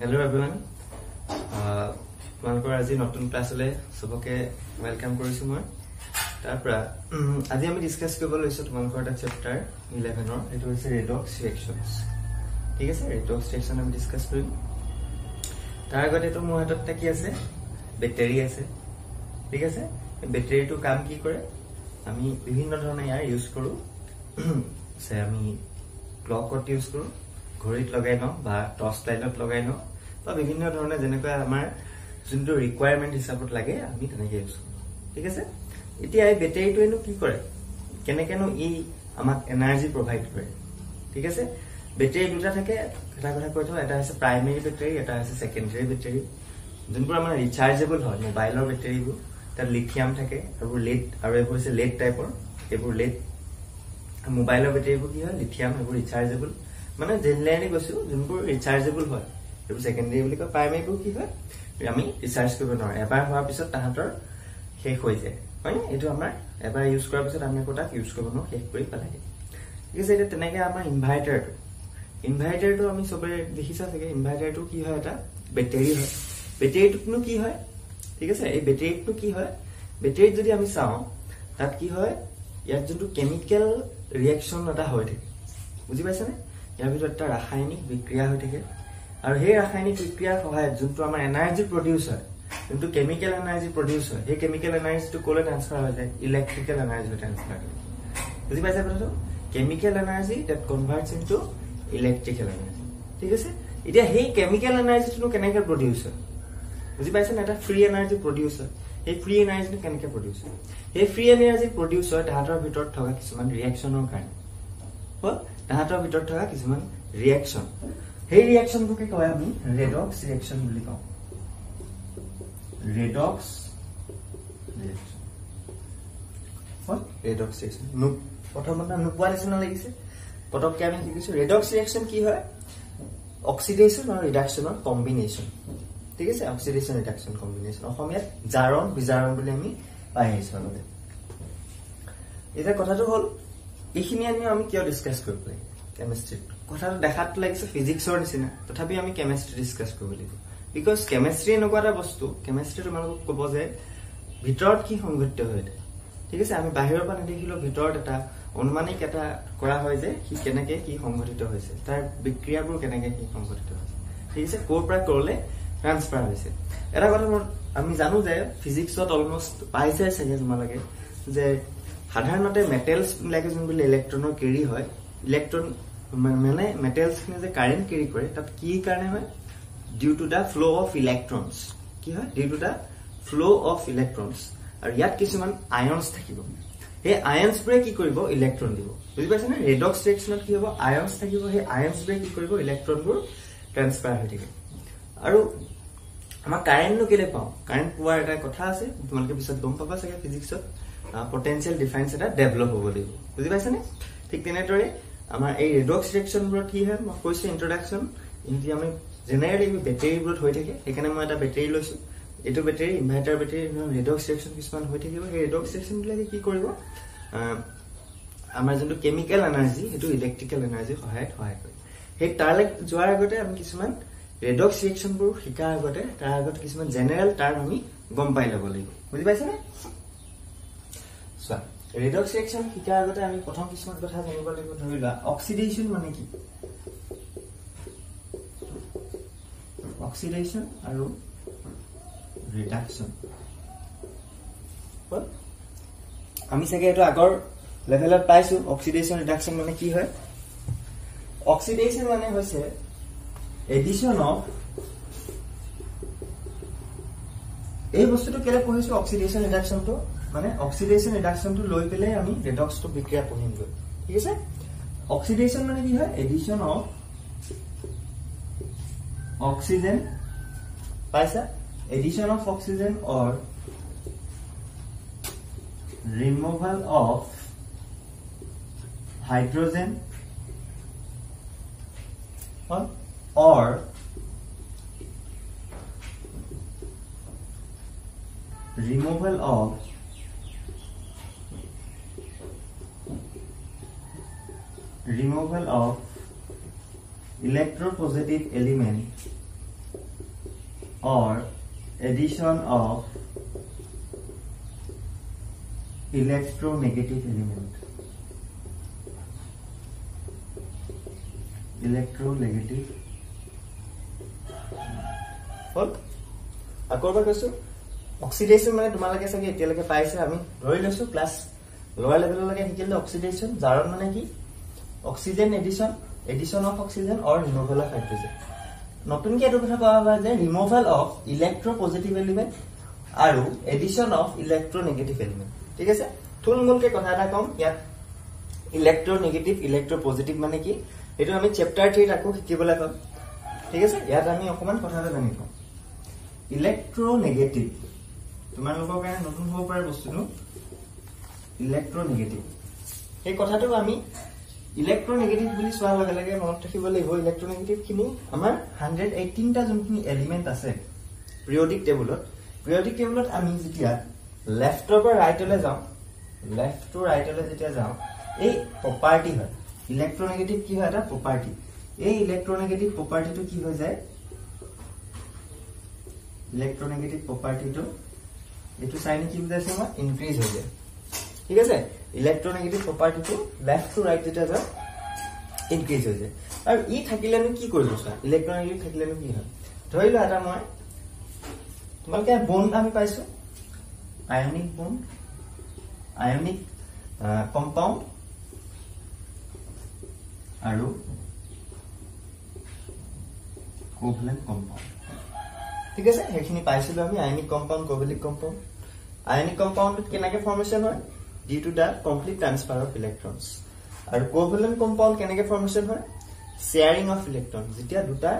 Hello everyone. তোমালোকৰ আজি নতুন ক্লাছলৈ সবকে ওয়েলকাম কৰিছো মই। তাৰপৰা আজি আমি ডিসকাস কৰিব লৈছো তোমালোকৰ এটা চেপ্টাৰ 11 ৰ এটো হৈছে ৰেডক্স ৰিঅ্যাকশনস। ঠিক আছে, ৰেডক্স ৰিঅ্যাকশন আমি ডিসকাস কৰিম। তাৰ আগতে তো মোৰ হাতত কি আছে, বেটাৰি আছে। ঠিক আছে, বেটাৰিটো কাম কি কৰে, আমি বিভিন্ন ধৰণে ইয়াৰ ইউজ কৰো। সে আমি ক্লকত ইউজ কৰো, ঘড়ীত লগাই লওঁ বা টৰ্চ লাইটত লগাই লওঁ, বা বিভিন্ন ধৰণে যেনেকৈ আমাৰ যোনটো ৰিকুৱাৰমেন্ট হিচাপত লাগে আমি তেনেকৈ ইউজ কৰো। ঠিক আছে, এতিয়া এই বেটাৰিটোৱেনো কি কৰে, কেনেকেনো ই আমাক এনাৰ্জি প্ৰভাইড কৰে। ঠিক আছে, বেটাৰি দুটা থাকে, এটা কথা কৈ থওঁ, এটা হৈছে প্ৰাইমেৰী বেটাৰি, এটা হৈছে সেকেন্ডাৰী বেটাৰি। যোনবোৰ আমাৰ ৰিচাৰ্জেবল হয়, মোবাইলৰ বেটাৰিবোৰ, তাত লিথিয়াম থাকে, এইবোৰ লেড, আৰু এইবোৰ হৈছে লেড টাইপৰ, এইবোৰ লেড। মোবাইলৰ বেটাৰিবোৰ কি হয়, লিথিয়াম, এইবোৰ ৰিচাৰ্জেবল, মানে জেনেৰেলি কৈছো যোনবোৰ ৰিচাৰ্জেবল হয় এইবোৰ সেকেন্ডাৰী বুলি কয়। প্ৰাইমেৰীবোৰ কি হয়, আমি ৰিচাৰ্জ কৰিব নোৱাৰো, এবাৰ হোৱাৰ পিছত তাহাঁতৰ শেষ হৈ যায়, হয়। এইটো আমাৰ এবাৰ ইউজ কৰাৰ পিছত আমি আকৌ তাক ইউজ কৰিব নোৱাৰো, শেষ কৰি পেলাই। ঠিক আছে, এতিয়া তেনেকে আমাৰ ইনভাৰ্টাৰটো আমি চবে দেখিছা চাগে। ইনভাৰ্টাৰটো কি হয়, এটা বেটাৰি হয়। বেটাৰিটোনো কি হয়, ঠিক আছে, এই বেটাৰিটো কি হয়, বেটাৰিত যদি আমি চাওঁ তাত কি হয়, ইয়াত যোনটো কেমিকেল ৰিয়েকশ্যন এটা হৈ থাকে, বুজি পাইছেনে। ইয়াৰ ভিতৰত এটা ৰাসায়নিক বিক্ৰিয়া হৈ থাকে, আৰু সেই ৰাসায়নিক বিক্ৰিয়াৰ সহায়ত যোনটো আমাৰ এনাৰ্জি প্ৰডিউচ হয়, যোনটো কেমিকেল এনাৰ্জি প্ৰডিউচ হয়, সেই কেমিকেল এনাৰ্জিটো ক'লৈ ট্ৰান্সফাৰ হৈ যায়, ইলেক্ট্ৰিকেল এনাৰ্জিলৈ ট্ৰান্সফাৰ হৈ যায়। বুজি পাইছে কথাটো, chemical energy that converts into electrical energy. ঠিক আছে, এতিয়া সেই কেমিকেল এনাৰ্জিটো কেনেকৈ প্ৰডিউচ হয়, বুজি পাইছেনে। এটা ফ্ৰী এনাৰ্জি প্ৰডিউচ হয়, সেই ফ্ৰী এনাৰ্জিটো কেনেকৈ প্ৰডিউচ হয়, সেই ফ্ৰী এনাৰ্জি প্ৰডিউচ হয় তাহাঁতৰ ভিতৰত থকা কিছুমান ৰিয়েকশ্যনৰ কাৰণে। তাহাঁতৰ ভিতৰত থকা কিছুমান ৰিয়েকশ্যন, সেই ৰিয়েকশ্যনটোকে কয় আমি ৰেডক্স ৰিয়েকশ্যন বুলি কওঁ। ৰেডক্স ৰিয়েকশ্যন প্ৰথমতে নোপোৱা নিচিনা লাগিছে, পটককে আমি শিকিছো। ৰেডক্স ৰিয়েকশ্যন কি হয়, অক্সিডেশ্যন আৰু ৰিডাকশ্যনৰ কম্বিনেশ্যন। ঠিক আছে, অক্সিডেশ্যন ৰিডাকশ্যন কম্বিনেশ্যন, অসমীয়াত জাৰণ বিজাৰণ বুলি আমি পাই আহিছো আগতে। এতিয়া কথাটো হ'ল, এইখিনি আমি কিয় ডিছকাছ কৰিব লাগে কেমেষ্ট্ৰিত। কথাটো দেখাত লাগিছে ফিজিক্সৰ নিচিনা, তথাপি আমি কেমেষ্ট্ৰি ডিছকাছ কৰিব লাগিব। বিকজ কেমেষ্ট্ৰি এনেকুৱা এটা বস্তু, কেমেষ্ট্ৰি তোমালোকক ক'ব যে ভিতৰত কি সংঘটিত হৈ থাকে। ঠিক আছে, আমি বাহিৰৰ পৰা নেদেখিলেও ভিতৰত এটা অনুমানিক এটা কৰা হয় যে সি কেনেকে কি সংঘটিত হৈছে, তাৰ বিক্ৰিয়াবোৰ কেনেকে কি সংঘটিত হৈছে। ঠিক আছে, ক'ৰ পৰা ক'ৰলৈ ট্ৰান্সফাৰ হৈছে। এটা কথা আমি জানো যে ফিজিক্সত অলমষ্ট পাইছে চাগে তোমালোকে, যে সাধাৰণতে মেটেলছ বিলাকে যোনবিলাক ইলেক্ট্ৰনৰ কেৰি হয়, ইলেক্ট্ৰন মানে মেটেলছখিনি যে কাৰেণ্ট কেৰি কৰে, তাত কি কাৰণে হয়, ডিউ টু দা ফ্ল' অফ ইলেক্ট্ৰনছ। কি হয়, ডিউ টু দা ফ্ল' অফ ইলেক্ট্ৰনছ। আৰু ইয়াত কিছুমান আয়নছ থাকিব, সেই আয়নছবোৰে কি কৰিব, ইলেক্ট্ৰন দিব। বুজি পাইছে নে, ৰেডক্স ৰিয়েকশ্যনত কি হ'ব, আয়নছ থাকিব, সেই আয়নছবোৰে কি কৰিব, ইলেক্ট্ৰনবোৰ ট্ৰান্সফাৰ হৈ থাকে। আৰু আমাৰ কাৰেণ্টনো কেলে পাওঁ, কাৰেণ্ট পোৱাৰ এটা কথা আছে, তোমালোকে পিছত গম পাবা চাগে ফিজিক্সত, পটেনচিয়েল ডিফাৰেন্স এটা ডেভেলপ হ'ব লাগিব। বুজি পাইছেনে। ঠিক তেনেদৰে আমাৰ এই ৰেডক্স ৰিয়েকশ্যনবোৰত কি হয়, মই কৈছো ইন্ট্ৰডাকশ্যন, এতিয়া আমি জেনেৰেলি বেটাৰীবোৰত হৈ থাকে, সেইকাৰণে মই এটা বেটাৰী লৈছো। এইটো battery inverter battery, redox reaction কিছুমান হৈ থাকিব। সেই ৰেডক্স ৰিয়েকশ্যনবিলাকে কি কৰিব, আমাৰ যোনটো কেমিকেল এনাৰ্জি সেইটো ইলেক্ট্ৰিকেল এনাৰ্জিৰ সহায় কৰে। সেই তালৈ যোৱাৰ আগতে আমি কিছুমান ৰেডক্স ৰিয়েকশ্যনবোৰ শিকাৰ আগতে তাৰ আগতে কিছুমান জেনেৰেল টাৰ্ম আমি গম পাই ল'ব লাগিব। বুজি পাইছেনে। চোৱা, ৰেডক্স ৰিয়েকশ্যন শিকাৰ আগতে আমি প্ৰথম কিছুমান কথা জানিব লাগিব। ধৰি লোৱা অক্সিডেশ্যন মানে কি, অক্সিডেশ্যন আৰু ৰিডাকশ্যন। আমি চাগে এইটো আগৰ লেভেলত পাইছো, অক্সিডেশ্যন ৰিডাকশ্যন মানে কি হয়। অক্সিডেশ্যন মানে হৈছে এডিশ্যন অফ, এই বস্তুটো কেলে পঢ়িছো অক্সিডেশ্যন ৰিডাকশ্যনটো, মানে অক্সিডেশ্যন ৰিডাকশ্যনটো লৈ পেলাই আমি ৰেডক্সটো বিক্ৰিয়া পঢ়িমগৈ। ঠিক আছে, অক্সিডেশ্যন মানে কি হয়, এডিশ্যন অফ অক্সিজেন, পাইছা, addition of oxygen or removal of hydrogen or removal of electropositive element or addition of electronegative element. Electronegative. What? আকৌ এবাৰ কৈছো অক্সিডেশন মানে তোমালোকে চাগে এতিয়ালৈকে পাইছে আমি ধৰি লৈছো ক্লাছ লোৱাৰ লেভেললৈকে শিকিলে অক্সিডেশন যাৰ মানে কি oxygen addition of oxygen or removal of hydrogen নতুনকে এটো কথা পাবা যে ৰিমুভাল অফ ইলেক্ট্ৰোপজিটিভ এলিমেন্ট আৰু এডিশন অফ ইলেক্ট্রোনেগেটিভ এলিমেন্ট ঠিক আছে থুলমুলকে কথা এটা কম ইয়াত ইলেক্ট্রোনেগেটিভ ইলেক্ট্রোপজিটিভ মানে কি এটো আমি চ্যাপ্টার 3 আকৌ শিকিবলৈ পাম ঠিক আছে ইয়াত আমি অকমান কথা এটা জানি পাম ইলেক্ট্ৰোনেগেটিভ তোমালোকৰ কাৰণে নতুন হ'ব পাৰে বস্তুটো ইলেক্ট্ৰোনেগেটিভ এই কথাটো আমি ইলেক্ট্ৰোনেগেটিভ বুলি সোৱা লাগে মনত ৰাখিব লাগিব ইলেক্ট্ৰোনেগেটিভ কিনি আমাৰ 118 টা যোনখিনি এলিমেন্ট আছে পিৰিয়ডিক টেবুলত আমি যেতিয়া লেফটৰ পৰা ৰাইটলৈ যাওঁ লেফট টু ৰাইটলৈ যেতিয়া যাওঁ এই প্ৰপাৰ্টি হয় ইলেক্ট্ৰোনেগেটিভ কি হয় এটা প্ৰপাৰ্টি এই ইলেক্ট্ৰোনেগেটিভ প্ৰপাৰ্টিটো কি হৈ যায় ইলেক্ট্ৰোনেগেটিভ প্ৰপাৰ্টিটো এটো সাইন কি বুজাইছে মই ইনক্ৰিজ হৈ যায় ঠিক আছে ইলেক্ট্ৰোনেগেটিভ প্ৰপাৰ্টিটো লেফট টু ৰাইট যেতিয়া যায় ইনক্ৰিজ হৈ যায় আৰু ই থাকিলেনো কি কৰিব স্যাৰ ইলেক্ট্ৰোনেগেটিভ থাকিলেনো কি হয় ধৰিলো এটা মই তোমালোকে বন্ড আমি পাইছো আয়নিক বন্ড আয়নিক কম্পাউন্ড আৰু কোভ্যালেন্ট কম্পাউন্ড ঠিক আছে হেখিনি পাইছিলো আমি ionic compound covalent compound ionic compound কেনেকে ফর্মেশন হয় due to the complete transfer of electrons আৰু কোভ্যালেন্ট কম্পাউন্ড কেনেকে ফৰ্মেশন হয় শেয়াৰিং অফ ইলেক্ট্ৰন যেতিয়া দুটা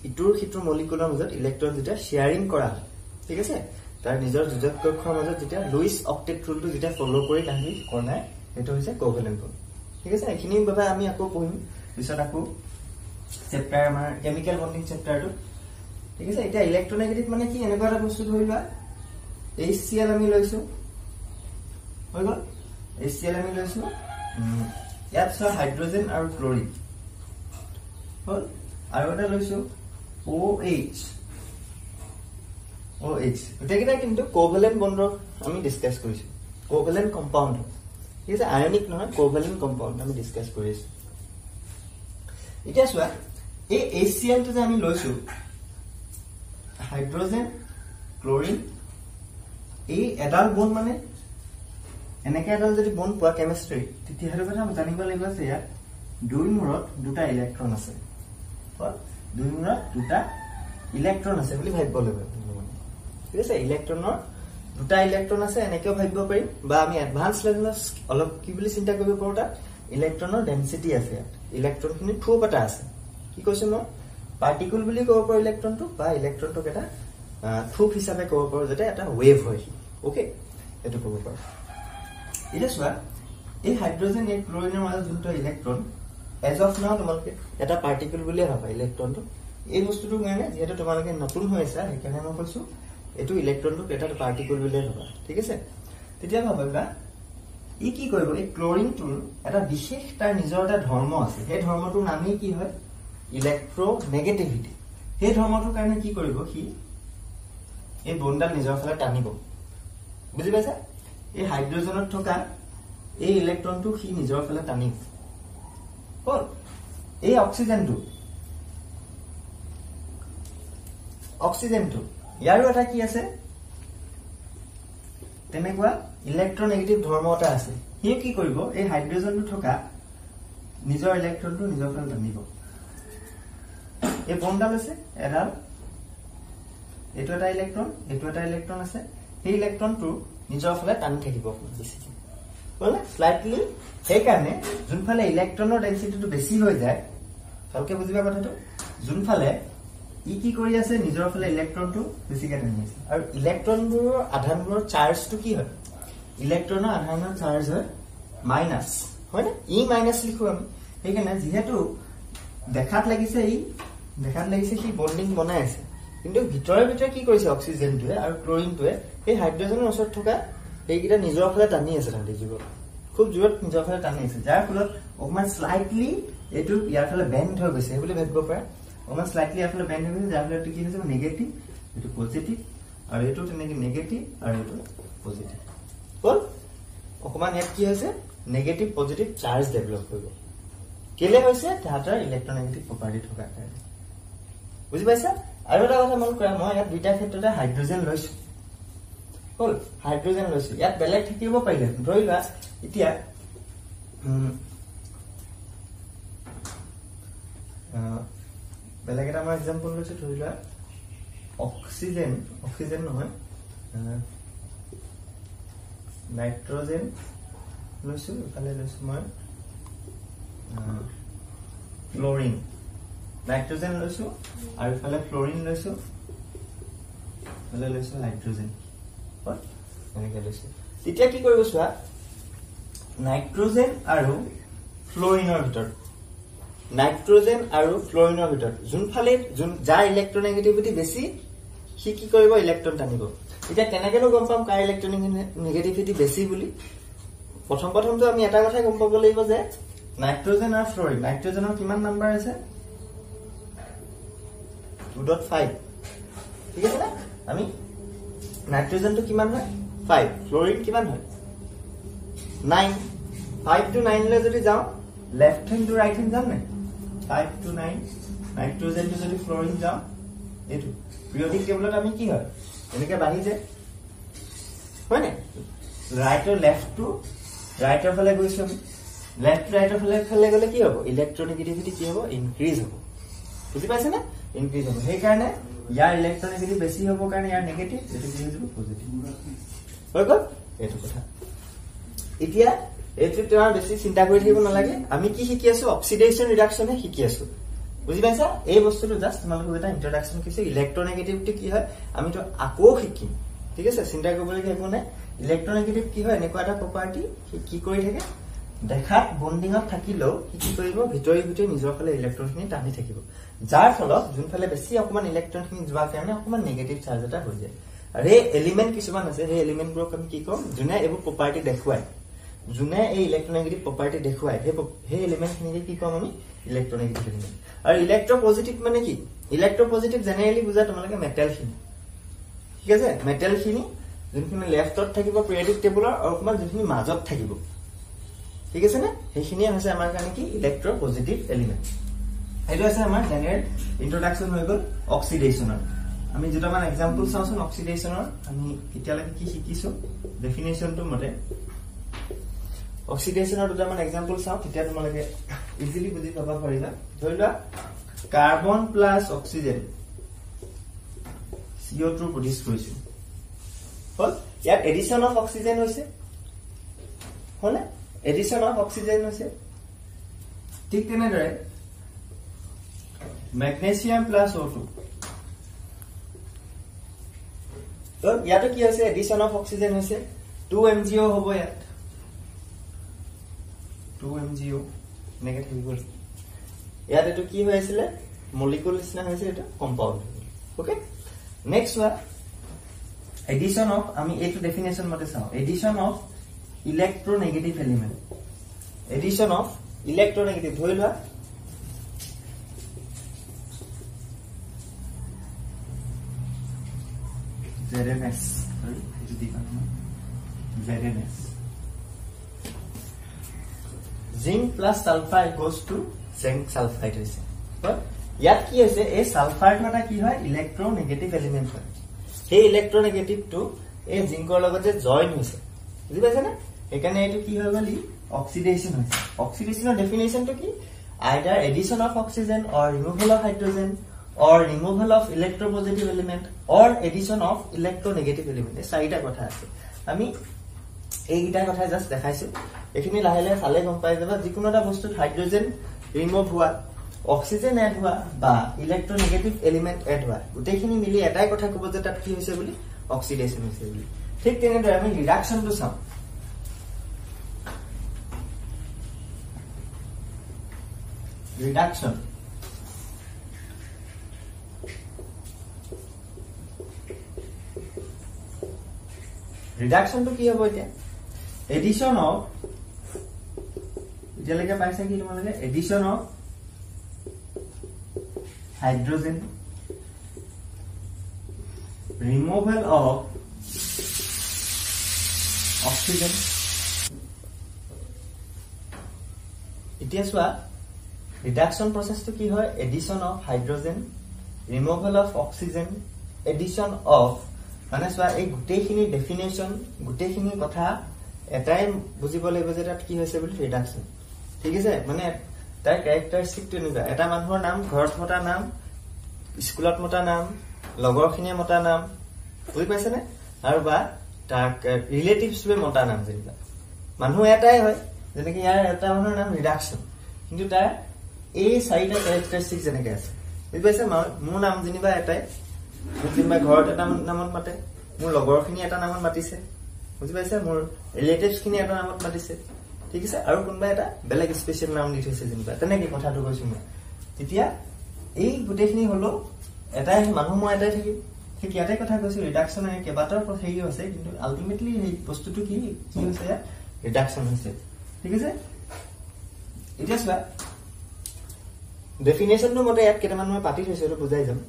ইটোৰ সিটোৰ মলিকুলৰ মাজত ইলেক্ট্ৰন যেতিয়া শেয়াৰিং কৰা হয় ঠিক আছে তাৰ নিজৰ যোজক কক্ষৰ মাজত যেতিয়া লুইস অক্টেট ৰুলটো যেতিয়া ফলো কৰি কাহি কোনাই এটো হৈছে কোভ্যালেন্ট বন্ড ঠিক আছে এখিনি বাবে আমি আকৌ পঢ়িম পিছত আকৌ চেপ্টাৰ আমাৰ কেমিক্যাল বন্ডিং চেপ্টাৰটো ঠিক আছে এটা ইলেক্ট্ৰোনেগেটিভ মানে কি এনেকুৱা এটা বস্তু ধৰিবা HCl আমি লৈছো হৈ গল HCl আমি লৈছো ইয়াত সব হাইড্ৰোজেন আৰু ক্লোৰিন হল আৰু এটা লৈছো OH এটাকেটা কিন্তু কোভ্যালেন্ট বন্ড আমি ডিসকাস কৰিছো কোভ্যালেন্ট কম্পাউন্ড ঠিক আছে আয়নিক নহয় কোভ্যালেন্ট কম্পাউন্ড আমি ডিসকাস কৰিছো এতিয়া চোৱা এই HCl টো যে আমি লৈছো হাইড্ৰোজেন ক্লোৰিন এই এডাল বন্ড মানে এনেকে এডাল যদি বন্ড পোৱা কেমিস্ট্ৰি তেতিয়া হেতু কথা জানিব লাগিব যে ইয়াত দুই মূৰত দুটা ইলেক্ট্ৰন আছে দুই মূৰত দুটা ইলেক্ট্ৰন আছে বুলি ভাবিব লাগিব ঠিক আছে ইলেক্ট্ৰনৰ দুটা ইলেক্ট্ৰন আছে এনেকেও ভাবিব পাৰিম বা আমি এডভান্স লেভেলত অলপ কি বুলি চিন্তা কৰিব পাৰো তাত ইলেক্ট্ৰনৰ ডেনসিটি আছে ইলেক্ট্ৰনখিনি থ্ৰুপ এটা আছে কি কৈছো মই পাৰ্টিকল বুলি ক'ব পাৰো ইলেক্ট্ৰনটো বা ইলেক্ট্ৰনটো এটা থ্ৰুপ হিচাপে ক'ব পাৰো যেটা এটা ওয়েভ হয় ওকে এটো ক'ব পাৰো এটা চোৱা এই হাইড্ৰোজেন আৰু ক্লোৰিনৰ মাজত যোনটো ইলেক্ট্ৰন এজ অফ নাও তোমালোকে এটা পাৰ্টিকল বুলি ভাবা ইলেক্ট্ৰনটো এই বস্তুটোৰ কাৰণে যেহেতু তোমালোকে নতুন হৈ আছে সেইকাৰণে মই কৈছো এটো ইলেক্ট্ৰনটো এটা পাৰ্টিকল বুলি ভাবা ঠিক আছে তেতিয়া ভাবা ই কি কৰিব এই ক্লোৰিনটোৰ এটা বিশেষ তাৰ নিজৰ এটা ধৰ্ম আছে সেই ধৰ্মটোৰ নামই কি হয় ইলেক্ট্ৰোনেগেটিভিটি সেই ধৰ্মটোৰ কাৰণে কি কৰিব কি এই বন্ডাল নিজৰ ফালে টানিব বুজি পাইছা এই হাইড্ৰোজেনত থকা এই ইলেক্ট্ৰনটো কি নিজৰ ফালে টানিব কোন এই অক্সিজেনটো ইয়াৰো এটা কি আছে তেনেকুৱা ইলেক্ট্ৰোনেগেটিভ ধৰ্ম এটা আছে হি কি কৰিব এই হাইড্ৰোজেনটো থকা নিজৰ ইলেক্ট্ৰনটো নিজৰ ফালে টানিব এই বন্ডাল আছে এডাল এটো এটা ইলেক্ট্ৰন আছে এই ইলেক্ট্ৰনটো নিজৰ ফালে টানি থাকিব বেছি বলে স্লাইটলি সেই কাৰণে যোনফালে ইলেক্ট্ৰনৰ ডেনসিটিটো বেছি হৈ যায় ভালকে বুজিবা কথাটো যোনফালে ই কি কৰি আছে নিজৰ ফালে ইলেক্ট্ৰনটো বেছিকে টানি আছে আৰু ইলেক্ট্ৰনবোৰৰ আধানবোৰৰ চাৰ্জটো কি হয় ইলেক্ট্ৰনৰ আধানৰ চাৰ্জ হয় মাইনাস হয় না ই মাইনাস লিখো আমি সেইকাৰণে যেহেতু দেখাত লাগিছে কি বন্ডিং বনাই আছে কিন্তু ভিতৰে কি কৰিছে অক্সিজেনটোৱে আৰু ক্লোৰিনটোৱে এই হাইড্ৰোজেনৰ ওচৰত থকা এইকিটা নিজৰ ফালে টানি আছে তাতে জীৱ খুব জোৰত নিজৰ ফালে টানি আছে যাৰ ফলত অকমান স্লাইটলি এটো ইয়াৰ ফালে বেন্ড হৈ গৈছে বুলি ভাবিব পাৰে অকমান স্লাইটলি ইয়াৰ ফালে বেন্ড হৈ গৈছে যাৰ ফলত কি হৈছে নেগেটিভ এটো পজিটিভ আৰু এটো তেনেকে নেগেটিভ আৰু এটো পজিটিভ বল অকমান ইয়াত কি হৈছে নেগেটিভ পজিটিভ চাৰ্জ ডেভেলপ কৰিব কেলে হৈছে তাহাতৰ ইলেক্ট্ৰোনেগেটিভ প্ৰপাৰ্টি থকা কাৰণে বুজি পাইছা আৰু এটা কথা মন কৰা মই ইয়াত দুটা ক্ষেত্ৰতে হাইড্ৰোজেন লৈছো বল হাইড্ৰোজেন লৈছো ইয়াত বেলেগ থাকিব পাৰিলে ধৰি লোৱা এতিয়া বেলেগ এটা মই এক্সাম্পল লৈছো ধৰি লোৱা অক্সিজেন নহয় নাইট্ৰোজেন লৈছো ইফালে লৈছো মই ফ্লোৰিন নাইট্ৰোজেন লৈছো আৰু ইফালে ফ্লোৰিন লৈছো ইফালে লৈছো হাইড্ৰোজেন এনেকে লৈছো তেতিয়া কি কৰিব চোৱা নাইট্ৰোজেন আৰু ফ্লোৰিনৰ ভিতৰত যোনফালে যাৰ ইলেক্ট্ৰোনেগেটিভিটি বেছি সি কি কৰিব ইলেক্ট্ৰন টানিব এতিয়া কেনেকেনো গম পাম কাৰ ইলেক্ট্ৰোনেগেটিভিটি বেছি বুলি প্ৰথমটো আমি এটা কথা গম পাব লাগিব যে নাইট্ৰোজেন আৰু ফ্লোৰিন নাইট্ৰোজেনৰ কিমান নাম্বাৰ আছে 2.5 ঠিক আছে না আমি নাইট্ৰোজেনটো কিমান হয় 5 ফ্লোৰিন কিমান হয় 9 5 to 9 লৈ যদি যাও left hand to right hand যাম না 5 to 9 নাইট্ৰোজেন টু যদি ফ্লোৰিন যাও এটো পিৰিয়ডিক টেবলত আমি কি হয় এনেকে বাঢ়ি যায় হয় না ৰাইটৰ লেফট টু ৰাইটৰ ফালে গৈছো লেফট ৰাইটৰ ফালে গলে কি হ'ব ইলেক্ট্ৰোনেগেটিভিটি কি হ'ব ইনক্ৰিজ হ'ব বুজি পাইছে না ইনক্ৰিজ হ'ব সেই কাৰণে ইয়াৰ ইলেক্ট্ৰোনেগেটিভ বেছি হ'ব কাৰণে ইয়াৰ নেগেটিভ এটো কি হ'ব পজিটিভ হৈ গ'ল এটো কথা এতিয়া এটো তোমাৰ বেছি চিন্তা কৰি থাকিব নালাগে আমি কি শিকি আছো অক্সিডেশন ৰিডাকচন শিকি আছো বুজি পাইছা এই বস্তুটো জাস্ট তোমালোকক এটা ইন্ট্ৰোডাকচন কৰিছে ইলেক্ট্ৰোনেগেটিভিটি কি হয় আমি তো আকৌ শিকিম ঠিক আছে চিন্তা কৰিবলগীয়া একো নাই ইলেক্ট্ৰোনেগেটিভ কি হয় এনেকুৱা এটা প্ৰপাৰ্টি কি কৰি থাকে দেখাত বন্ডিংত থাকিলেও কি কৰিব ভিতৰি নিজৰ ফালে ইলেক্ট্ৰনখিনি টানি থাকিব যাৰ ফলত যোনফালে বেছি অকমান ইলেক্ট্ৰনখিনি যোৱাৰ কাৰণে অকমান নেগেটিভ চাৰ্জ এটা হৈ যায় আৰু এই এলিমেন্ট কিছুমান আছে সেই এলিমেন্টবোৰক আমি কি কম যোনে এইবোৰ প্ৰপাৰ্টি দেখুৱায় যোনে এই ইলেক্ট্ৰোনেগেটিভ প্ৰপাৰ্টি দেখুৱায় সেই এলিমেন্টখিনিকে কি কম আমি ইলেক্ট্ৰোনেগেটিভ এলিমেন্ট আৰু ইলেক্ট্ৰোপজিটিভ মানে কি ইলেক্ট্ৰোপজিটিভ জেনেৰেলি বুজা তোমালোকে মেটেলখিনি ঠিক আছে মেটেলখিনি যোনখিনি লেফটত থাকিব পিৰিয়ডিক টেবুলৰ আৰু অকমান যোনখিনি মাজত থাকিব ঠিক আছে না সেইখিনিয়ে হৈছে আমাৰ কাৰণে কি ইলেক্ট্ৰোপজিটিভ এলিমেন্ট এইটো আছে আমাৰ জেনেৰেল ইন্ট্ৰোডাকচন হৈ গ'ল অক্সিডেশনৰ আমি যেটামান এক্সাম্পল চাওঁচোন অক্সিডেশনৰ আমি এতিয়ালৈকে কি শিকিছো ডেফিনেশনটো মতে অক্সিডেশনৰ দুটামান এক্সাম্পল চাওঁ তেতিয়া তোমালোকে ইজিলি বুজি পাব পাৰিবা ধৰি লোৱা carbon plus oxygen CO2 produce কৰিছে হল ইয়াত এডিশন অফ অক্সিজেন হৈছে হলে এডিশন অফ অক্সিজেন হৈছে ঠিক তেনেদৰে ম্যাগনেসিয়াম প্লাস O2 তো ইয়াতে কি হৈছে এডিশন অফ অক্সিজেন হৈছে 2 MgO হ'ব ইয়াত 2 MgO নেগেটিভ গ'ল ইয়াত এটো কি হৈছিল মলিকুল নিচিনা হৈছে এটা compound okay next one addition of আমি এটো ডেফিনেশন মতে চাও addition of electronegative element addition of electronegative ধৰি লোৱা ZNS zinc plus sulfide goes to zinc sulfide হৈছে ইয়াত কি হৈছে এই সালফাৰটা কি হয় ইলেক্ট্ৰোনেগেটিভ এলিমেন্ট হয় সেই ইলেক্ট্ৰোনেগেটিভ টু এই জিংকৰ লগতে জয়েন হৈছে বুজি পাইছা না এখানে এটো কি হৈ গলি অক্সিডেশন হৈছে অক্সিডেশনৰ ডেফিনেশনটো কি either addition of oxygen or removal of hydrogen or removal of electropositive element or addition of electronegative element চাৰিটা কথা আছে আমি এইটা কথা জাস্ট দেখাইছো এখিনি লাহে লাহে চালে গম পাই যাবা যিকোনো এটা বস্তুত হাইড্ৰোজেন ৰিমুভ হোৱা অক্সিজেন এড হোৱা বা ইলেক্ট্ৰোনেগেটিভ এলিমেন্ট এড হোৱা গোটেইখিনি মিলি এটাই কথা ক'ব যে তাত কি হৈছে বুলি অক্সিডেশন হৈছে বুলি ঠিক তেনেদৰে আমি ৰিডাকচনটো চাম ৰিডাকচন ৰিডাকচন তো কি হ'ব এতিয়া এডিশন অফ এতিয়ালৈকে পাইছা কি তোমালোকে addition of hydrogen removal of oxygen. এতিয়া চোৱা ৰিডাকশন প্ৰসেসটো কি হয় addition of hydrogen removal of oxygen addition of মানে চোৱা এই গোটেইখিনি ডেফিনেশন গোটেইখিনি কথা এটাই বুজিব লাগিব যে তাত কি হৈছে বুলি ৰিডাকশন ঠিক আছে মানে তাৰ ক্যাৰেক্টাৰিস্টিকটো এনেকুৱা এটা মানুহৰ নাম ঘৰত মতা নাম স্কুলত মতা নাম লগৰখিনিয়ে মতা নাম বুজি পাইছে নে আৰু বা তাৰ ৰিলেটিভছৱে মতা নাম যেনিবা মানুহ এটাই হয় যেনেকৈ ইয়াৰ এটা মানুহৰ নাম ৰিডাকশন কিন্তু তাৰ এই চাৰিটা ক্যাৰেক্টাৰিস্টিক যেনেকৈ আছে বুজি পাইছে মোৰ নাম যেনিবা এটাই যেনিবা ঘৰত এটা নামত মাতে মোৰ লগৰখিনি এটা নামত মাতিছে বুজি পাইছে মোৰ ৰিলেটিভছখিনি এটা নামত মাতিছে ঠিক আছে আৰু কোনবা এটা বেলেগ স্পেশাল নাম দি থৈছে যেনিবা তেনেকৈ কথাটো কৈছো মই তেতিয়া এই গোটেইখিনি হলো এটাই মানুহ মই এটাই থাকি ঠিক ইয়াতে কথা কৈছো ৰিডাকশন এ কেবাটাৰ হেৰি আছে কিন্তু আলটিমেটলি এই বস্তুটো কি হৈছে ৰিডাকশন হৈছে ঠিক আছে এতিয়া চোৱা ডেফিনেশনটো মতে ইয়াত কেইটামান মই পাতি থৈছো এটা বুজাই যাম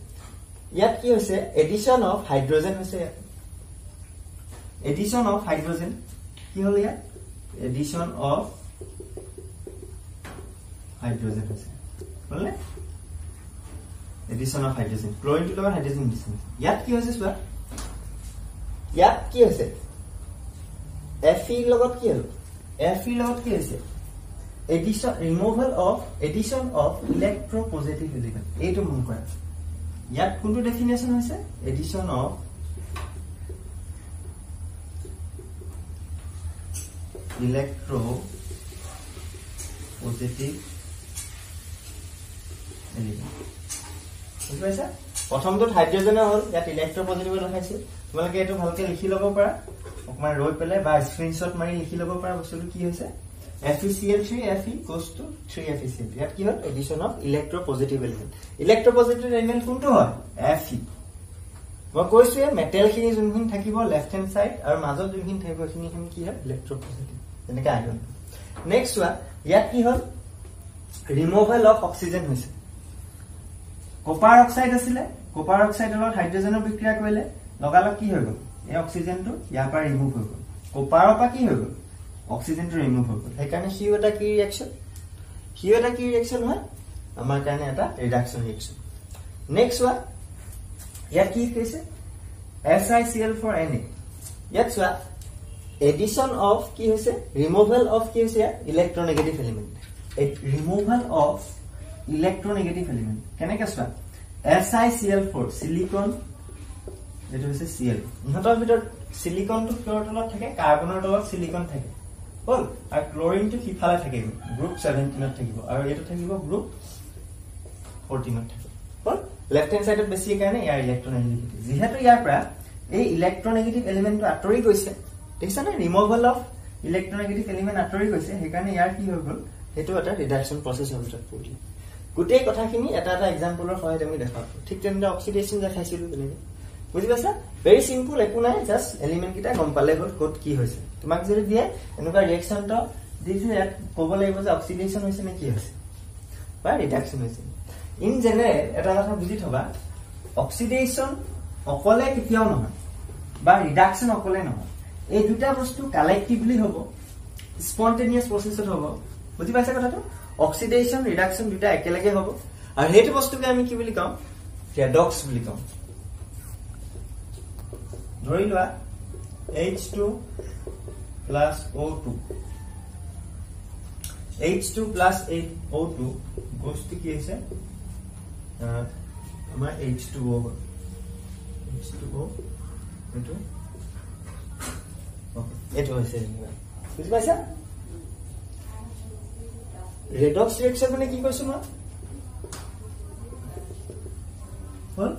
ইয়াত কি হৈছে এডিশন অফ হাইড্ৰোজেন হৈছে এডিশন অফ হাইড্ৰোজেন কি হল ইয়াত এডিশন অফ হাইড্ৰোজেন হৈছে বললে এডিশন অফ হাইড্ৰোজেন ক্লোৰিন টু লগত হাইড্ৰোজেন এডিশন ইয়াত কি হৈছে চোৱা ইয়াত কি হৈছে Fe লগত কি হল Fe লগত কি হৈছে addition removal of addition of electropositive element এইটো মন কৰা ইয়াত কোনটো ডেফিনেশন হৈছে এডিশন অফ ইলেক্ট্ৰোপজিটিভ এলিমেন্ট বুজি পাইছা প্ৰথমটোত হাইড্ৰোজেন হল ইয়াত ইলেক্ট্ৰোপজিটিভ দেখাইছে তোমালোকে এইটো ভালকে লিখি ল'ব পাৰা অকমান ৰৈ পেলাই বা স্ক্ৰিনশ্বট মাৰি লিখি ল'ব পাৰা বস্তুটো কি হৈছে FeCl3 Fe goes to 3FeCl ইয়াত কি হল edition of electropositive element ইলেক্ট্ৰোপজিটিভ element কোনটো হয় Fe মই কৈছো মেটেলখিনি যোনখিনি থাকিব লেফট হ্যান্ড সাইড আৰু মাজত যোনখিনি থাকিব সেইখিনি কি হয় ইলেক্ট্ৰোপজিটিভ এনেকা আইডন নেক্সট ওয়া ইয়াত কি হল ৰিমুভাল অফ অক্সিজেন হৈছে কপাৰ অক্সাইড আছিল কপাৰ অক্সাইডৰ লগত হাইড্ৰোজেনৰ বিক্ৰিয়া কৰিলে লগালগ কি হৈ গল এই অক্সিজেনটো ইয়াৰ পৰা ৰিমুভ হৈ গল কপাৰৰ পৰা কি হৈ গল অক্সিজেনটো ৰিমুভ হৈ গল সেইকাৰণে হিউ এটা কি ৰিঅ্যাকশন হয় আমাৰ কাৰণে এটা ৰিডাকশন ৰিঅ্যাকশন নেক্সট ওয়া ইয়াত কি কৈছে SiCl4Na ইয়াত চোৱা এডিশন অফ কি হৈছে ৰিমুভাল অফ কি হৈছে ইলেক্ট্ৰোনেগেটিভ এলিমেন্ট ৰিমুভাল অফ ইলেক্ট্ৰোনেগেটিভ এলিমেন্ট কেনেকৈ চোৱা SiCl4 সিলিকন এটো হৈছে Cl ইহঁতৰ ভিতৰত সিলিকনটো ফ্লোৰৰ তলত থাকে কাৰ্বনৰ তলত সিলিকন থাকে হল আৰু ক্লোৰিনটো সিফালে থাকে গ্ৰুপ 17ত থাকিব আৰু এটো থাকিব গ্ৰুপ 14ত থাকিব হল লেফট হ্যান্ড সাইডত বেছি কাৰণে ইয়াৰ ইলেক্ট্ৰোনেগেটিভ যেহেতু ইয়াৰ পৰা এই ইলেক্ট্ৰোনেগেটিভ এলিমেন্টটো আঁতৰি গৈছে দেখিছা না ৰিমুভাল অফ ইলেক্ট্ৰোনেগেটিভ এলিমেন্ট আঁতৰি গৈছে সেইকাৰণে ইয়াৰ কি হৈ গল হেতু এটা ৰিডাকশন প্ৰসেছৰ ভিতৰত পৰিল গোটেই কথাখিনি এটা এটা এক্সাম্পলৰ সহায়ত আমি দেখাও ঠিক তেনেদৰে অক্সিডেশন দেখাইছিলো তেনেকৈ বুজি পাইছা ভেৰি সিম্পল একো নাই জাস্ট এলিমেন্ট কিটা গম পালে হ'ল কোড কি হৈছে তোমাক যদি দিয়ে এনেকুৱা ৰিঅ্যাকশনটো দিছে ইয়াত ক'ব লাগিব যে অক্সিডেশন হৈছে নে কি হৈছে বা ৰিডাকশন হৈছে ইন জেনেৰেল এটা কথা বুজি থবা অক্সিডেশন অকলে কেতিয়াও নহয় বা ৰিডাকশন অকলে নহয় এই দুটা বস্তু কালেক্টিভলি হ'ব স্পন্টেনিয়াস প্ৰসেছত হ'ব বুজি পাইছা কথাটো অক্সিডেশন ৰিডাকশন দুটা একেলগে হ'ব আৰু হেতু বস্তুকে আমি কি বুলি কম ৰেডক্স বুলি কম ধৰি লোৱা H2 plus O2 H2 plus O2 goes to কি আছে আমাৰ H2O H2O এটো হৈছে বুজি পাইছা ৰেডক্স ৰিঅ্যাকশন মানে কি কৈছো মই হল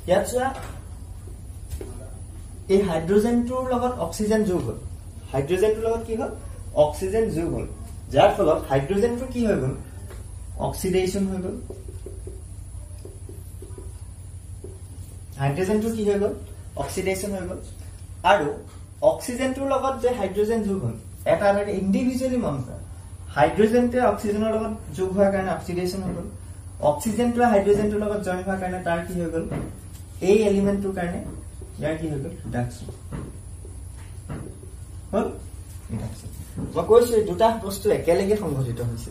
ইয়াত চোৱা এই হাইড্ৰোজেনটোৰ লগত অক্সিজেন যোগ হল হাইড্ৰোজেনটোৰ লগত কি হল অক্সিজেন যোগ হল যাৰ ফলত হাইড্ৰোজেনটো কি হৈ গল অক্সিডেশন হৈ গল হাইড্ৰোজেনটো কি হৈ গল অক্সিডেশন হৈ গল আৰু অক্সিজেনটোৰ লগত যে হাইড্ৰোজেন যোগ হল এটা এটা ইন্ডিভিজুয়ালি মন কৰা হাইড্ৰোজেনটো অক্সিজেনৰ লগত যোগ হোৱাৰ কাৰণে অক্সিডেশন হৈ গল অক্সিজেনটো হাইড্ৰোজেনটোৰ লগত জইন হোৱাৰ কাৰণে তাৰ কি হৈ গল এই এলিমেন্টটোৰ কাৰণে ইয়াৰ কি হৈ গ'ল ৰিডাকচন হল ৰিডাকচন মই কৈছো দুটা বস্তু একেলগে সংঘটিত হৈছে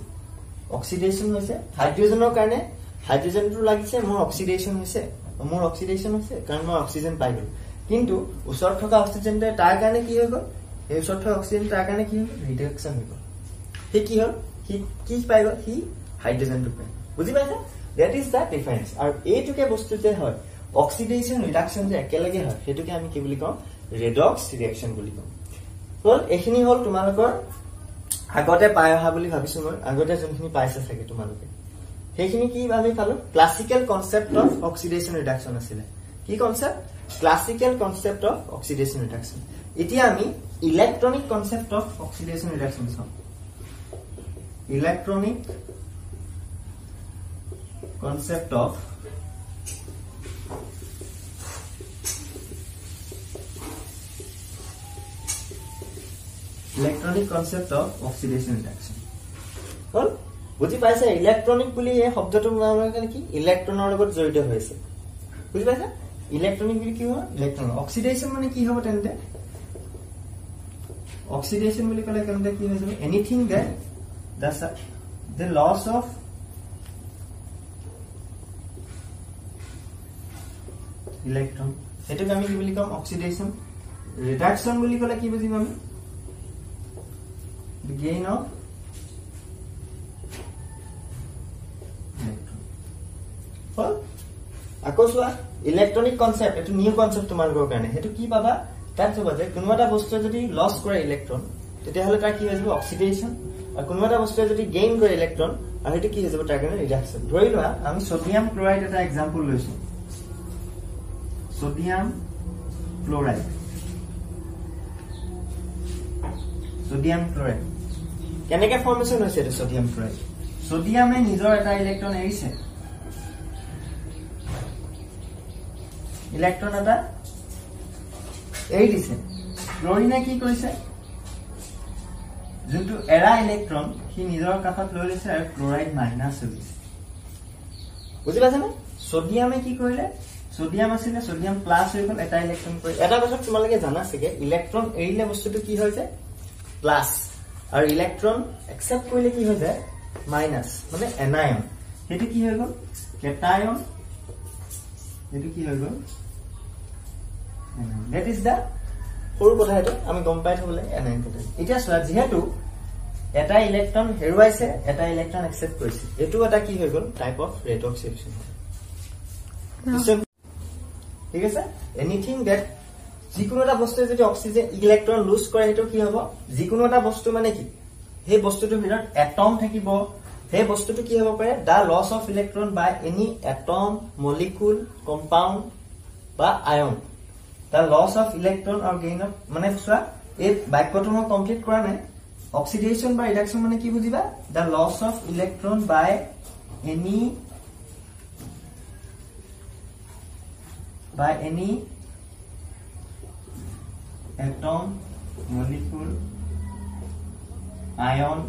অক্সিডেশন হৈছে হাইড্ৰোজেনৰ কাৰণে হাইড্ৰোজেনটো লাগিছে মোৰ অক্সিডেশন হৈছে কাৰণ মই অক্সিজেন পাই গ'ল কিন্তু ওচৰত থকা অক্সিজেনটো তাৰ কাৰণে কি হৈ গ'ল এই ওচৰত থকা অক্সিজেন তাৰ কাৰণে কি হ'ল ৰিডাকচন হৈ গ'ল হে কি হ'ল কি পাই গ'ল হি হাইড্ৰোজেনটো পাই বুজি পাইছা that is the difference আৰু এইটোকে বস্তু যে হয় অক্সিডেশন ৰিডাকচন যে একেলগে হয় হেতুকে আমি কি বুলি কম ৰেডক্স ৰিঅ্যাকশন বুলি কম হল এখিনি হল তোমালোকৰ আগতে পাই অহা বুলি ভাবিছো মই আগতে যোনখিনি পাইছে থাকে তোমালোকে সেইখিনি কি ভাবি পালো classical concept of oxidation reduction আছিল কি concept classical concept of oxidation reduction এতিয়া আমি electronic concept of oxidation reduction চাম electronic concept of oxidation reduction হল বুজি পাইছে ইলেক্ট্ৰনিক বুলি এই শব্দটো মানে কি ইলেক্ট্ৰনৰ লগত জড়িত হৈছে বুজি পাইছা ইলেক্ট্ৰনিক বুলি কি হয় ইলেক্ট্ৰন অক্সিডেশন মানে কি হ'ব তেন্তে অক্সিডেশন বুলি ক'লে কেনেকৈ কি হৈ যাব anything that the loss of electron এটোক আমি কি বুলি কম অক্সিডেশন ৰিডাকচন বুলি ক'লে কি বুজিম আমি the gain of electron হল আকোসৱা ইলেক্ট্ৰনিক কনসেপ্ট এটো নিউ কনসেপ্ট তোমালোকৰ কাৰণে হেতু কি পাবা তাত যাব যে কোনোবা এটা বস্তু যদি লস কৰে ইলেক্ট্ৰন তেতিয়া হলে তাৰ কি হৈ যাব অক্সিডেশন আৰু কোনোবা এটা বস্তু যদি গেইন কৰে ইলেক্ট্ৰন আৰু হেতু কি হৈ যাব তাৰ কাৰণে ৰিডাকচন ধৰি লোৱা আমি সোডিয়াম ক্লোৰাইড এটা एग्जांपल লৈছো सोडियम क्लोराइड কেনেকে ফৰ্মেশন হৈছে এটা সোডিয়াম ক্লোৰাইড সোডিয়ামে নিজৰ এটা ইলেক্ট্ৰন এৰিছে ইলেক্ট্ৰন এটা এৰি দিছে ক্লোৰিনে কি কৰিছে যোনটো এৰা ইলেক্ট্ৰন সি নিজৰ কাষত লৈ লৈছে আৰু ক্লোৰাইড মাইনাস হৈ গৈছে বুজি পাইছানে সোডিয়ামে কি কৰিলে সোডিয়াম আছিল সোডিয়াম প্লাস হৈ গল এটা ইলেক্ট্ৰন কৰি এটা কথা তোমালোকে জানা আছে ইলেক্ট্ৰন এৰিলে বস্তুটো কি হৈ যায় প্লাস আৰু ইলেক্ট্ৰন একসেপ্ট কৰিলে কি হৈ যায় মাইনাস মানে এনায়ন হেতু কি হৈ গল কেটায়ন হেতু কি হৈ গল that is the সৰু কথা হেতু আমি গম পাই থবলে এনায়ন কেটায়ন এতিয়া চোৱা যেহেতু এটা ইলেক্ট্ৰন হেৰুৱাইছে এটা ইলেক্ট্ৰন একসেপ্ট কৰিছে এটো এটা কি হৈ গল টাইপ অফ ৰেডক্স ৰিঅ্যাকশন ঠিক আছে এনিথিং দ্যাট যিকোনো এটা বস্তু যদি অক্সিজেন ইলেক্ট্ৰন লুজ কৰে হেতু কি হ'ব যিকোনো এটা বস্তু মানে কি সেই বস্তুটোৰ ভিতৰত এটম থাকিব সেই বস্তুটো কি হ'ব পাৰে the loss of electron by any atom molecule compound বা ion the loss of electron or gain of মানে চোৱা এই বাক্যটো মই কমপ্লিট কৰা নাই অক্সিডেশন বা ৰিডাকচন মানে কি বুজিবা the loss of electron by any by any atom molecule ion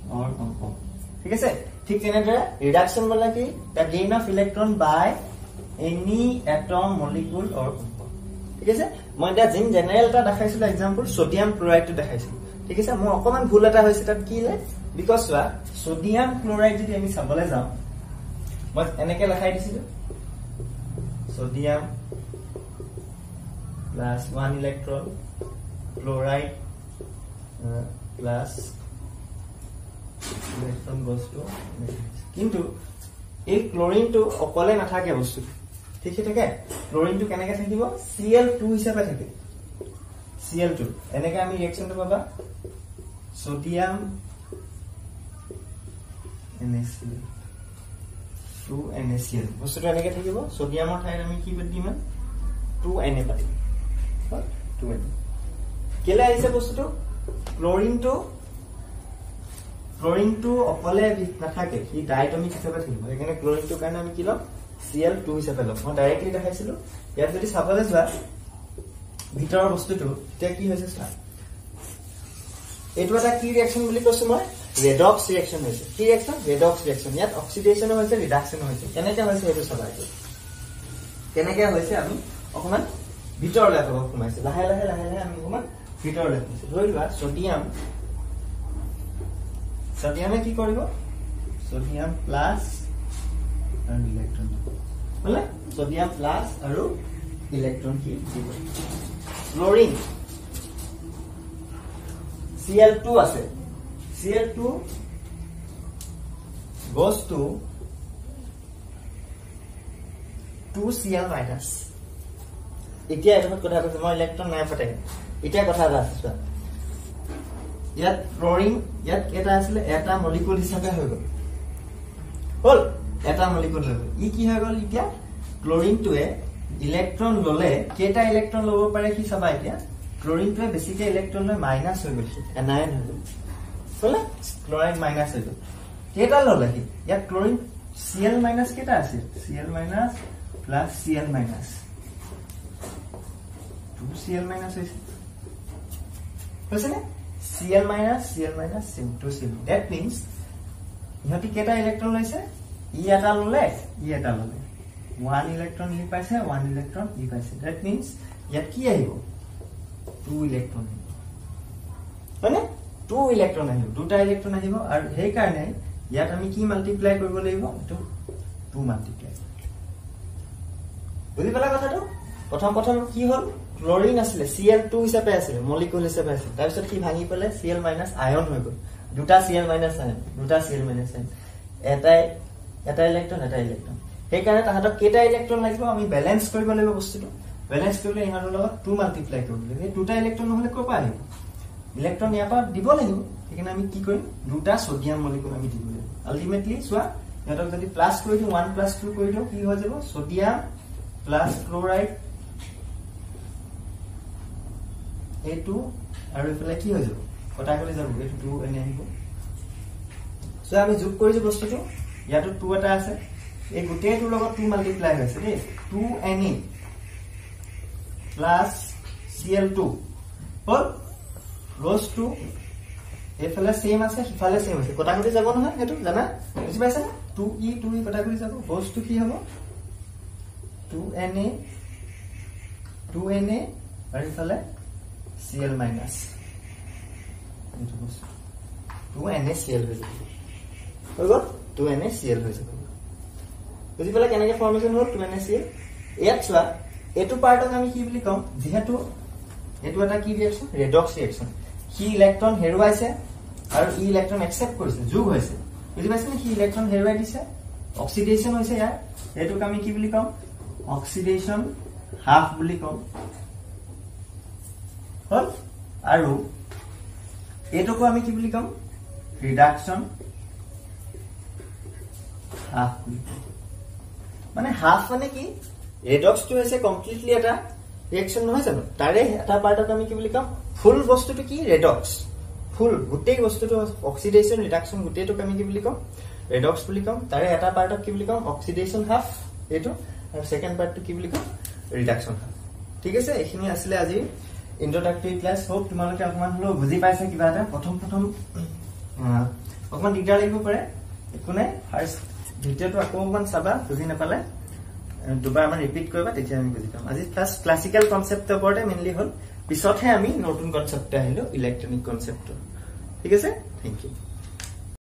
or compound ঠিক আছে ঠিক তেনেদৰে ৰিডাকচন মানে কি the gain of electron by any atom molecule or compound ঠিক আছে মই এটা জেনাৰেল এটা দেখাইছিলো एग्जांपल সোডিয়াম ক্লোৰাইডটো দেখাইছিলো ঠিক আছে মোৰ অকমান ভুল এটা হৈছে তাত কি লে বিকজ সোডিয়াম ক্লোৰাইড যদি আমি চাবলৈ যাওঁ মই এনেকে লেখাই দিছিলো sodium plus 1 electron chloride plus electron goes to কিন্তু এই ক্লোরিন তো অকলে না থাকে বস্তু ঠিক আছে ক্লোরিন তো কেনেকে থাকিব Cl2 হিচাপে থাকে Cl2 এনেকে আমি ৰিঅ্যাকশনটো পাবা সোডিয়াম NaCl 2NaCl বস্তুটো এনেকে থাকিব সোডিয়ামৰ ঠাইত আমি কি দিম 2Na পাতিম 2Na কেলে আহিছে বস্তুটো ক্লোৰিনটো অকলে নাথাকে সি ডাইটমিক হিচাপে থাকিব এখানে ক্লোৰিনটো কাৰণে আমি কি লম Cl2 হিচাপে লম মই ডাইৰেক্টলি দেখাইছিলো ইয়াত যদি চাবলৈ যোৱা ভিতৰৰ বস্তুটো তেতিয়া কি হৈছে চা এইটো এটা কি ৰিঅ্যাকশন বুলি কৈছো মই ৰেডক্স ৰিঅ্যাকশন হৈছে কি ৰিঅ্যাকশন ৰেডক্স ৰিঅ্যাকশন ইয়াত অক্সিডেশন হৈছে ৰিডাকশন হৈছে কেনেকৈ হৈছে এইটো চাবা কেনেকে হৈছে আমি অকমান ভিতৰলৈ সোমাইছো লাহে লাহে আমি অকমান ভিতৰলৈ সোমাইছো ধৰি লোৱা সোডিয়ামে কি কৰিব সোডিয়াম প্লাস আৰু ইলেক্ট্ৰন হলে সোডিয়াম প্লাস আৰু ইলেক্ট্ৰন কি দিব ক্লোৰিন Cl2 আছে Cl2 goes to 2Cl minus এতিয়া এটা কথা কৈছো মই ইলেক্ট্ৰন নাই পাতে এতিয়া কথা আছে ইয়াত ক্লোৰিন ইয়াত এটা আছিল এটা মলিকুল হিচাপে হৈ গল এটা মলিকুল হৈ গল ই কি হৈ গল এতিয়া ক্লোৰিনটোৱে ইলেক্ট্ৰন ললে কেটা ইলেক্ট্ৰন লব পাৰে কি চাবা এতিয়া ক্লোৰিনটোৱে বেছিকে ইলেক্ট্ৰন লৈ মাইনাছ হৈ গল এনায়ন হৈ গল হলে ক্লোৰাইড মাইনাছ হৈ গল কেটা ললে কি ইয়াত ক্লোৰিন Cl মাইনাছ কেটা আছে Cl minus plus Cl minus 2Cl minus হৈছে না Cl minus same 2Cl that means ইহতি কেটা ইলেক্ট্ৰন লৈছে ই এটা ললে 1 ইলেক্ট্ৰন ই পাইছে 1 ইলেক্ট্ৰন ই পাইছে that means ইয়াত কি আহিব 2 ইলেক্ট্ৰন মানে 2 ইলেক্ট্ৰন আহিব দুটা ইলেক্ট্ৰন আহিব আৰু সেই কাৰণে ইয়াত আমি কি মাল্টিপ্লাই কৰিব লাগিব এটো 2 মাল্টিপ্লাই বুজি পালা কথাটো প্ৰথম কি হ'ল ক্লোৰিন আছিল Cl2 হিচাপে আছিল মলিকুল হিচাপে আছিল তাৰ পিছত কি ভাঙি পেলে Cl- আয়ন হৈ গল দুটা Cl- আয়ন দুটা Cl- আয়ন এটা ইলেক্ট্ৰন সেই কাৰণে তাহাতক কেটা ইলেক্ট্ৰন লাগিব আমি ব্যালেন্স কৰিব লাগিব বস্তুটো ব্যালেন্স কৰিলে ইহঁতৰ লগত 2 মাল্টিপ্লাই কৰিব লাগিব এই দুটা ইলেক্ট্ৰন নহলে ক'ৰ পৰা আহিব ইলেক্ট্ৰন ইয়াৰ পৰা দিব লাগিব সেইকাৰণে আমি কি কৰিম দুটা সোডিয়াম মলিকুল আমি দিব লাগিব আলটিমেটলি সোৱা ইহঁতক যদি প্লাস কৰি দিও 1 + 2 কৰি দিও কি হৈ যাব সোডিয়াম প্লাস ক্লোৰাইড A2 আৰু ইফালে কি হৈ যাব কটা কৰি যাব এটো 2 এনে আহিব সো আমি যোগ কৰিছো বস্তুটো ইয়াটো 2 এটা আছে এই গোটেইটোৰ লগত 2 মাল্টিপ্লাই হৈছে দেই 2Na plus Cl2 hall goes to এফালে সেম আছে ইফালে সেম আছে কটা কৰি যাব নহয় হেতু জানা বুজি পাইছা 2e কটা কৰি যাব goes to কি হ'ব 2Na আৰু ইফালে Cl minus 2NaCl হৈ যাব হৈ গল 2NaCl হৈ যাব বুজি পালা কেনেকে ফৰ্মেশন হ'ল 2NaCl ইয়াত চোৱা এটো পাৰ্টক আমি কি বুলি কম যেহেতু এটো এটা কি ৰিঅ্যাকশন ৰেডক্স ৰিঅ্যাকশন কি ইলেক্ট্ৰন হেৰুৱাইছে আৰু ই ইলেক্ট্ৰন একসেপ্ট কৰিছে যোগ হৈছে বুজি পাইছা নে কি ইলেক্ট্ৰন হেৰুৱাই দিছে অক্সিডেশন হৈছে ইয়াৰ এটোক আমি কি বুলি কম অক্সিডেশন হাফ বুলি কম হল আৰু এটোকো আমি কি বুলি কম ৰিডাকশন হাফ মানে হাফ মানে কি ৰেডক্স টো হৈছে কমপ্লিটলি এটা ৰিঅ্যাকশন নহয় জানো তাৰে এটা পাৰ্টক আমি কি বুলি কম ফুল বস্তুটো কি ৰেডক্স ফুল গোটেই বস্তুটো অক্সিডেশন ৰিডাকশন গোটেইটোক আমি কি বুলি কম ৰেডক্স বুলি কম তাৰে এটা পাৰ্টক কি বুলি কম অক্সিডেশন হাফ এটো আৰু সেকেন্ড পাৰ্টটো কি বুলি কম ৰিডাকশন হাফ ঠিক আছে এখিনি আসলে আজি introductory class hope তোমালোকে অকমান হলো বুজি পাইছা কিবা এটা প্ৰথম অকমান দিগদাৰ লাগিব পাৰে একোনে ফাৰ্স্ট ভিডিওটো অকমান চাবা বুজি নাপালে দুবাৰ মান ৰিপিট কৰিবা তেতিয়া আমি বুজি পাম আজি ফাৰ্স্ট ক্লাসিক্যাল কনসেপ্ট ওপৰতে মেইনলি হল পিছতহে আমি নতুন কনসেপ্ট আহিলো ইলেক্ট্ৰনিক কনসেপ্ট ঠিক আছে থ্যাংক ইউ